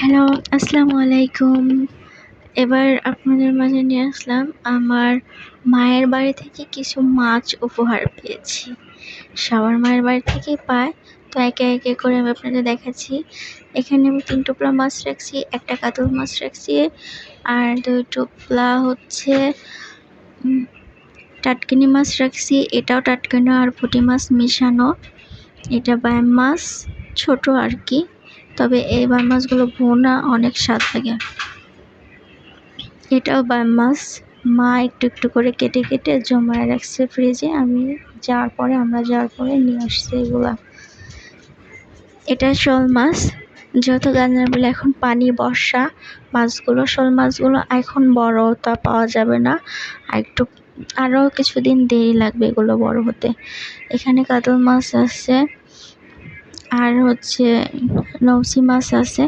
Hello, আসসালামু আলাইকুম। এবার আপনাদের মাঝে নিয়ে আসলাম আমার মায়ের বাড়ি থেকে কিছু মাছ উপহার পেয়েছি। সবার মায়ের বাড়ি থেকেই পায়, তো একে একে করে আমি আপনাদের দেখাচ্ছি। এখানে আমি ৩ টোপলা মাছ রাখছি, একটা কাতল মাছ রাখছি, আর ২ টোপলা হচ্ছে টাটকিনি মাছ রাখছি। এটাও টাটকিনি আর পুঁটি মাছ মিশানো। এটা ব্যাম মাছ, ছোট আর কি, তবে এই ব্যাম মাছগুলো ভুনা অনেক স্বাদ লাগে। এটাও ব্যাম মাছ, মা একটু একটু করে কেটে কেটে জমায় রাখছে ফ্রিজে। আমরা যাওয়ার পরে নিয়ে আসছি এগুলা। এটা শোল মাছ, যত গাজনার বলে এখন পানি বর্ষা, মাছগুলো শোল মাছগুলো এখন বড় তা পাওয়া যাবে না, আরও কিছুদিন দেরি লাগবে এগুলো বড় হতে। এখানে কাতল মাছ আছে, আর হচ্ছে নৌসি মাছ আছে।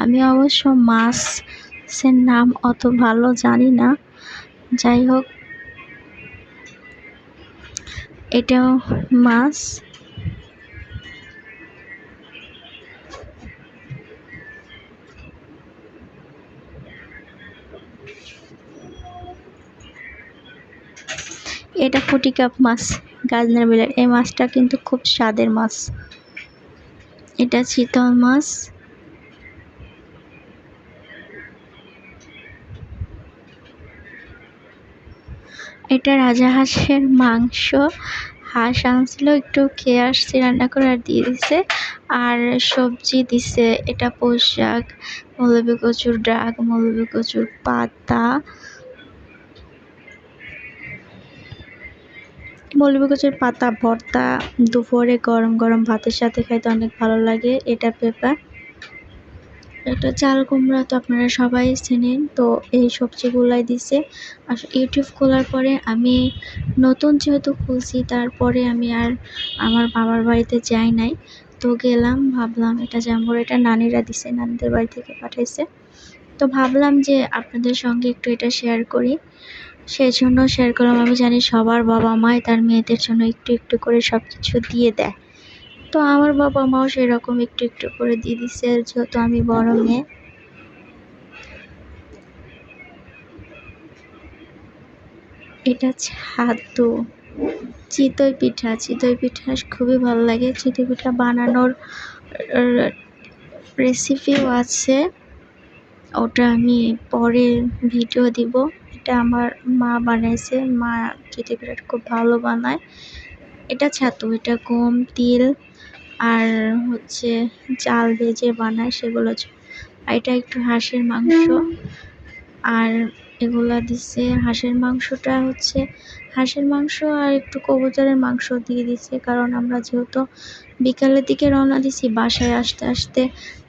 আমি অবশ্য মাছের নাম অত ভালো জানি না, যাই হোক এটাও মাছ। এটা পুঁটি কাপ মাছ, গাজনার বিলের। এই মাছটা কিন্তু খুব স্বাদের মাছ। এটা চিতল মাছ। এটা রাজা হাঁসের মাংস। হাঁস আনছিল, একটু খেয়ে আসছি, রান্না করে আর দিয়ে দিছে। আর সবজি দিছে, এটা পুঁই শাক, মৌলবি কচুর ডাক, মৌলবি কচুর পাতা, মৌলবি কচুর পাতা ভর্তা। দুপুরে গরম গরম ভাতের সাথে খাইতে অনেক ভালো লাগে। এটা পেঁপা, এটা চাল কুমড়া, তো আপনারা সবাই চেনেন। তো এই সবজিগুলাই দিছে। আর ইউটিউব খোলার পরে আমি নতুন যেহেতু খুলছি, তারপরে আমি আর আমার বাবার বাড়িতে যাই নাই। তো গেলাম, ভাবলাম এটা জাম্বুরা, এটা নানিরা দিছে, নানিদের বাড়ি থেকে পাঠাইছে। তো ভাবলাম যে আপনাদের সঙ্গে একটু এটা শেয়ার করি, সেই জন্য শেয়ার করলাম। আমি জানি সবার বাবা মাই তার মেয়েদের জন্য একটু একটু করে সব কিছু দিয়ে দেয়, তো আমার বাবা মাও সেরকম একটু একটু করে দিয়ে দিছে, যেহেতু আমি বড় মেয়ে। এটা ছাতু, চিতই পিঠা। চিতই পিঠা খুবই ভালো লাগে। চিতই পিঠা বানানোর রেসিপিও আছে, ওটা আমি পরে ভিডিও দিব। এটা আমার মা বানাইছে, মা চিতই পিঠাটা খুব ভালো বানায়। এটা ছাতু, এটা গম, তিল আর হচ্ছে চাল ভেজে বানায় সেগুলো। আর এটা একটু হাঁসের মাংস, আর এগুলা দিছে। হাঁসের মাংসটা হচ্ছে হাঁসের মাংস আর একটু কবুতরের মাংস দিয়ে দিছে, কারণ আমরা যেহেতু বিকালের দিকে রওনা দিছি, বাসায় আসতে আসতে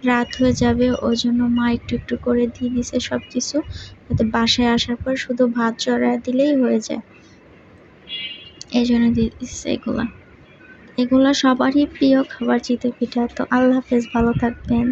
রাত হয়ে যাবে, ওই জন্য মা একটু একটু করে দিয়ে দিছে সব কিছু, যাতে বাসায় আসার পর শুধু ভাত চড়ায় দিলেই হয়ে যায়, এই জন্য দিয়ে দিচ্ছে এগুলা সবারই প্রিয় খাবার চিতই পিঠা। তো আল্লাহ হাফেজ, ভালো থাকবেন।